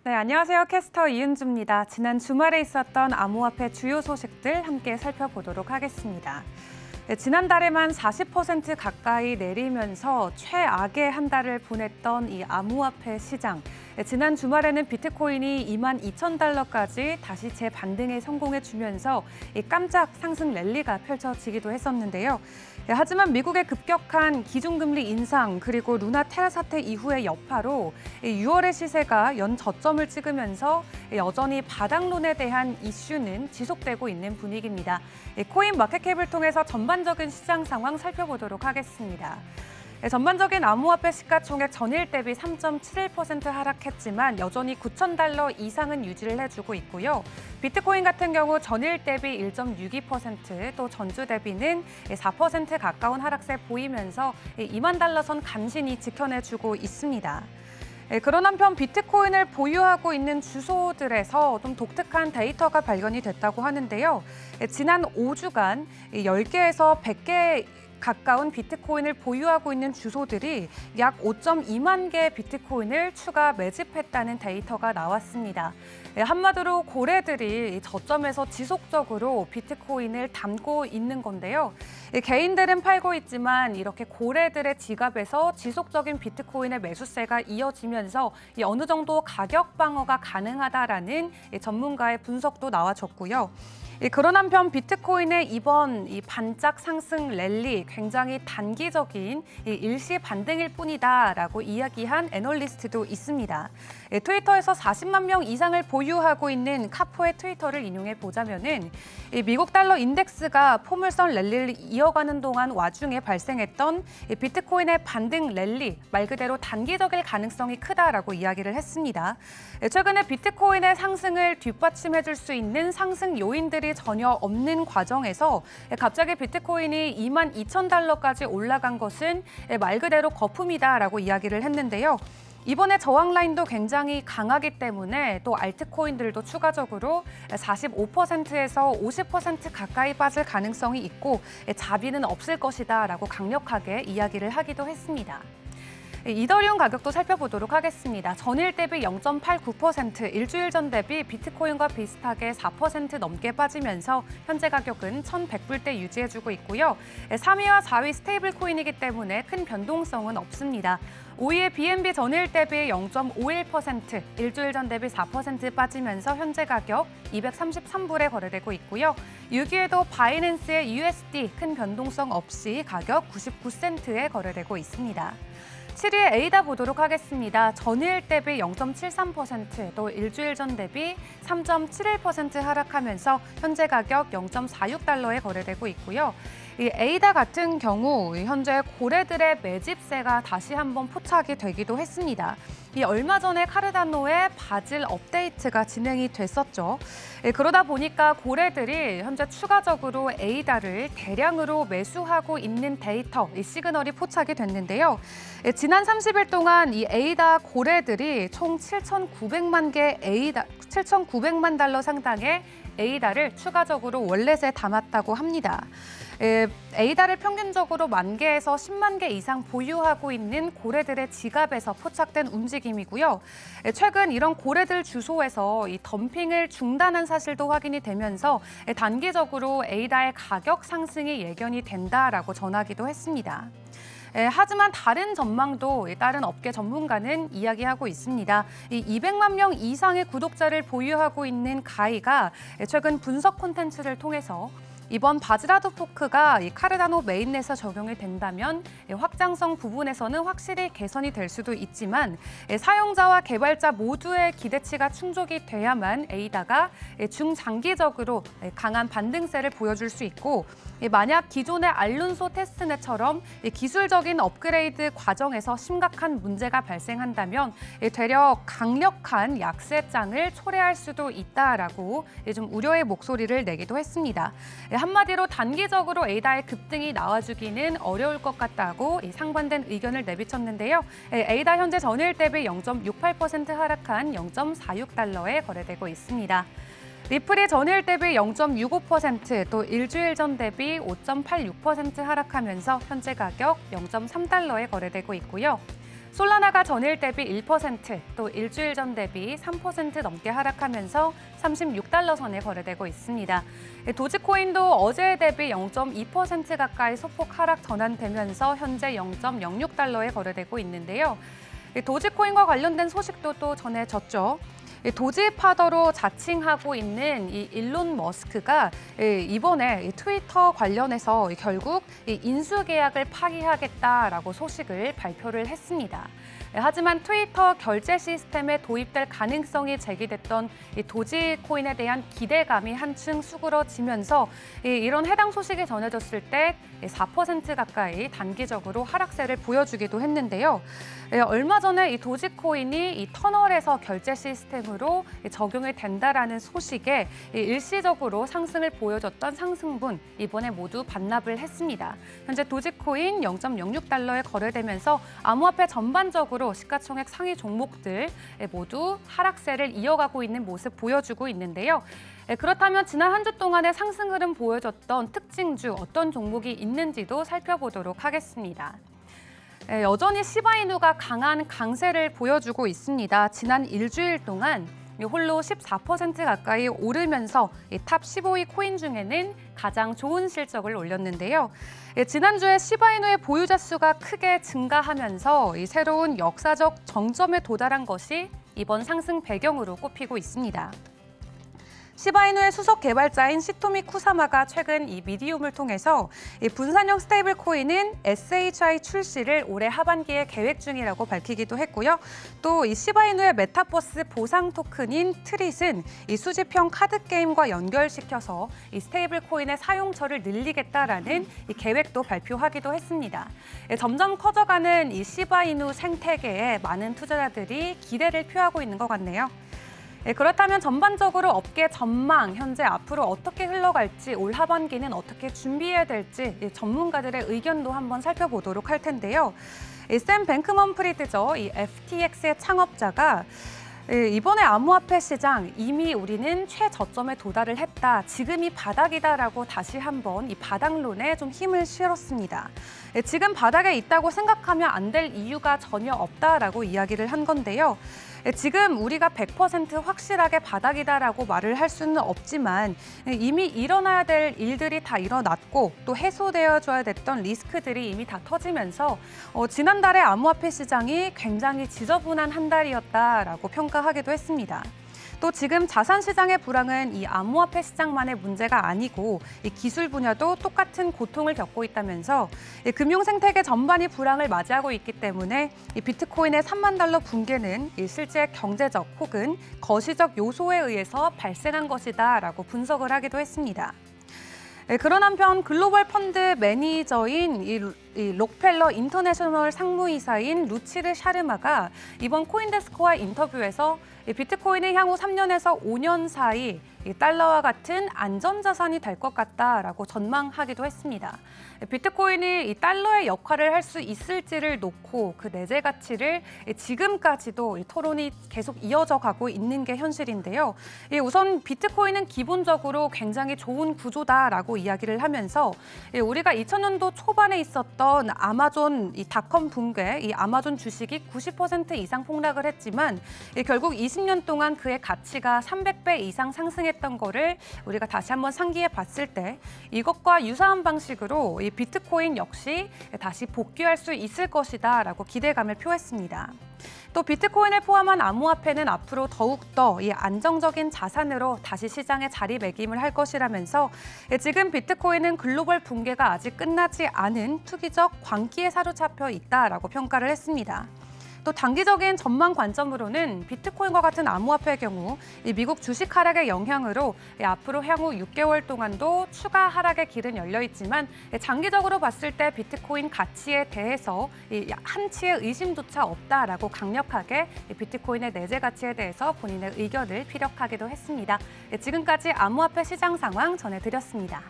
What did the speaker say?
네, 안녕하세요. 캐스터 이은주입니다. 지난 주말에 있었던 암호화폐 주요 소식들 함께 살펴보도록 하겠습니다. 네, 지난달에만 40% 가까이 내리면서 최악의 한 달을 보냈던 이 암호화폐 시장. 네, 지난 주말에는 비트코인이 22,000달러까지 다시 재반등에 성공해주면서 이 깜짝 상승 랠리가 펼쳐지기도 했었는데요. 네, 하지만 미국의 급격한 기준금리 인상 그리고 루나 테라 사태 이후의 여파로 6월의 시세가 연 저점을 찍으면서 여전히 바닥론에 대한 이슈는 지속되고 있는 분위기입니다. 코인 마켓캡을 통해서 전반적인 시장 상황 살펴보도록 하겠습니다. 전반적인 암호화폐 시가총액 전일 대비 3.71% 하락했지만 여전히 9,000달러 이상은 유지를 해주고 있고요. 비트코인 같은 경우 전일 대비 1.62%, 또 전주 대비는 4% 가까운 하락세 보이면서 2만 달러 선 간신히 지켜내주고 있습니다. 그런 한편 비트코인을 보유하고 있는 주소들에서 좀 독특한 데이터가 발견이 됐다고 하는데요. 지난 5주간 10개에서 100개 가까운 비트코인을 보유하고 있는 주소들이 약 5.2만 개의 비트코인을 추가 매집했다는 데이터가 나왔습니다. 한마디로 고래들이 저점에서 지속적으로 비트코인을 담고 있는 건데요. 개인들은 팔고 있지만 이렇게 고래들의 지갑에서 지속적인 비트코인의 매수세가 이어지면서 어느 정도 가격 방어가 가능하다라는 전문가의 분석도 나와줬고요. 그런 한편 비트코인의 이번 반짝 상승 랠리 굉장히 단기적인 일시 반등일 뿐이다라고 이야기한 애널리스트도 있습니다. 트위터에서 40만 명 이상을 보유하고 있는 카포의 트위터를 인용해 보자면은 미국 달러 인덱스가 포물선 랠리를 이어가는 동안 와중에 발생했던 비트코인의 반등 랠리 말 그대로 단기적일 가능성이 크다라고 이야기를 했습니다. 최근에 비트코인의 상승을 뒷받침해줄 수 있는 상승 요인들이 전혀 없는 과정에서 갑자기 비트코인이 22,000달러까지 올라간 것은 말 그대로 거품이다라고 이야기를 했는데요. 이번에 저항 라인도 굉장히 강하기 때문에 또 알트코인들도 추가적으로 45%에서 50% 가까이 빠질 가능성이 있고 자비는 없을 것이다라고 강력하게 이야기를 하기도 했습니다. 이더리움 가격도 살펴보도록 하겠습니다. 전일 대비 0.89%, 일주일 전 대비 비트코인과 비슷하게 4% 넘게 빠지면서 현재 가격은 1,100불대 유지해주고 있고요. 3위와 4위 스테이블 코인이기 때문에 큰 변동성은 없습니다. 5위의 BNB 전일 대비 0.51%, 일주일 전 대비 4% 빠지면서 현재 가격 233불에 거래되고 있고요. 6위에도 바이낸스의 USD 큰 변동성 없이 가격 99센트에 거래되고 있습니다. 7위의 에이다 보도록 하겠습니다. 전일 대비 0.73%, 또 일주일 전 대비 3.71% 하락하면서 현재 가격 0.46달러에 거래되고 있고요. 이 에이다 같은 경우 현재 고래들의 매집세가 다시 한번 포착이 되기도 했습니다. 이 얼마 전에 카르다노의 바질 업데이트가 진행이 됐었죠. 그러다 보니까 고래들이 현재 추가적으로 에이다를 대량으로 매수하고 있는 데이터, 이 시그널이 포착이 됐는데요. 지난 30일 동안 이 에이다 고래들이 총 7,900만 달러 상당의 에이다를 추가적으로 월렛에 담았다고 합니다. 에이다를 평균적으로 10,000개에서 10만 개 이상 보유하고 있는 고래들의 지갑에서 포착된 움직임이고요. 최근 이런 고래들 주소에서 이 덤핑을 중단한 사실도 확인이 되면서 단기적으로 에이다의 가격 상승이 예견이 된다라고 전하기도 했습니다. 하지만 다른 전망도 다른 업계 전문가는 이야기하고 있습니다. 이 200만 명 이상의 구독자를 보유하고 있는 가이가 최근 분석 콘텐츠를 통해서 이번 바지라도 포크가 이 카르다노 메인넷에 적용이 된다면 확장성 부분에서는 확실히 개선이 될 수도 있지만 사용자와 개발자 모두의 기대치가 충족이 돼야만 에이다가 중장기적으로 강한 반등세를 보여줄 수 있고, 만약 기존의 알론소 테스트넷처럼 기술적인 업그레이드 과정에서 심각한 문제가 발생한다면 되려 강력한 약세장을 초래할 수도 있다라고 좀 우려의 목소리를 내기도 했습니다. 한마디로 단기적으로 에이다의 급등이 나와주기는 어려울 것 같다고 상반된 의견을 내비쳤는데요. 에이다 현재 전일 대비 0.68% 하락한 0.46달러에 거래되고 있습니다. 리플이 전일 대비 0.65%, 또 일주일 전 대비 5.86% 하락하면서 현재 가격 0.3달러에 거래되고 있고요. 솔라나가 전일 대비 1%, 또 일주일 전 대비 3% 넘게 하락하면서 36달러 선에 거래되고 있습니다. 도지코인도 어제 대비 0.2% 가까이 소폭 하락 전환되면서 현재 0.06달러에 거래되고 있는데요. 도지코인과 관련된 소식도 또 전해졌죠. 도지 파더로 자칭하고 있는 이 일론 머스크가 이번에 트위터 관련해서 결국 인수 계약을 파기하겠다라고 소식을 발표를 했습니다. 하지만 트위터 결제 시스템에 도입될 가능성이 제기됐던 이 도지코인에 대한 기대감이 한층 수그러지면서 이런 해당 소식이 전해졌을 때 4% 가까이 단기적으로 하락세를 보여주기도 했는데요. 얼마 전에 이 도지코인이 이 터널에서 결제 시스템으로 적용이 된다라는 소식에 일시적으로 상승을 보여줬던 상승분 이번에 모두 반납을 했습니다. 현재 도지코인 0.06달러에 거래되면서 암호화폐 전반적으로 시가총액 상위 종목들 모두 하락세를 이어가고 있는 모습 보여주고 있는데요. 그렇다면 지난 한 주 동안의 상승 흐름 보여줬던 특징주 어떤 종목이 있는지도 살펴보도록 하겠습니다. 여전히 시바이누가 강한 강세를 보여주고 있습니다. 지난 일주일 동안 홀로 14% 가까이 오르면서 탑 15위 코인 중에는 가장 좋은 실적을 올렸는데요. 지난주에 시바이누의 보유자 수가 크게 증가하면서 이 새로운 역사적 정점에 도달한 것이 이번 상승 배경으로 꼽히고 있습니다. 시바이누의 수석 개발자인 시토미 쿠사마가 최근 이 미디움을 통해서 이 분산형 스테이블 코인은 SHI 출시를 올해 하반기에 계획 중이라고 밝히기도 했고요. 또 이 시바이누의 메타버스 보상 토큰인 트릿은 이 수집형 카드 게임과 연결시켜서 이 스테이블 코인의 사용처를 늘리겠다라는 이 계획도 발표하기도 했습니다. 점점 커져가는 이 시바이누 생태계에 많은 투자자들이 기대를 표하고 있는 것 같네요. 그렇다면 전반적으로 업계 전망, 현재 앞으로 어떻게 흘러갈지, 올 하반기는 어떻게 준비해야 될지 전문가들의 의견도 한번 살펴보도록 할 텐데요. 샘 뱅크먼프리드죠. 이 FTX의 창업자가 이번에 암호화폐 시장 이미 우리는 최저점에 도달을 했다. 지금이 바닥이다라고 다시 한번 이 바닥론에 좀 힘을 실었습니다. 지금 바닥에 있다고 생각하면 안 될 이유가 전혀 없다라고 이야기를 한 건데요. 지금 우리가 100% 확실하게 바닥이다라고 말을 할 수는 없지만 이미 일어나야 될 일들이 다 일어났고 또 해소되어줘야 됐던 리스크들이 이미 다 터지면서 지난달에 암호화폐 시장이 굉장히 지저분한 한 달이었다라고 평가하기도 했습니다. 또 지금 자산 시장의 불황은 이 암호화폐 시장만의 문제가 아니고 이 기술 분야도 똑같은 고통을 겪고 있다면서 이 금융 생태계 전반이 불황을 맞이하고 있기 때문에 이 비트코인의 3만 달러 붕괴는 이 실제 경제적 혹은 거시적 요소에 의해서 발생한 것이다라고 분석을 하기도 했습니다. 그런 한편 글로벌 펀드 매니저인 이 록펠러 인터내셔널 상무이사인 루치르 샤르마가 이번 코인데스크와 인터뷰에서 비트코인이 향후 3년에서 5년 사이 달러와 같은 안전자산이 될 것 같다라고 전망하기도 했습니다. 비트코인이 이 달러의 역할을 할 수 있을지를 놓고 그 내재 가치를 지금까지도 토론이 계속 이어져 가고 있는 게 현실인데요. 우선 비트코인은 기본적으로 굉장히 좋은 구조다라고 이야기를 하면서 우리가 2000년도 초반에 있었던 아마존 이 닷컴 붕괴, 이 아마존 주식이 90% 이상 폭락을 했지만 결국 20년 동안 그의 가치가 300배 이상 상승했던 거를 우리가 다시 한번 상기해 봤을 때 이것과 유사한 방식으로 이 비트코인 역시 다시 복귀할 수 있을 것이다라고 기대감을 표했습니다. 또 비트코인을 포함한 암호화폐는 앞으로 더욱더 이 안정적인 자산으로 다시 시장에 자리매김을 할 것이라면서 지금 비트코인은 글로벌 붕괴가 아직 끝나지 않은 투기적 광기에 사로잡혀 있다라고 평가를 했습니다. 또 단기적인 전망 관점으로는 비트코인과 같은 암호화폐의 경우 이 미국 주식 하락의 영향으로 앞으로 향후 6개월 동안도 추가 하락의 길은 열려 있지만 장기적으로 봤을 때 비트코인 가치에 대해서 한치의 의심조차 없다라고 강력하게 비트코인의 내재 가치에 대해서 본인의 의견을 피력하기도 했습니다. 지금까지 암호화폐 시장 상황 전해드렸습니다.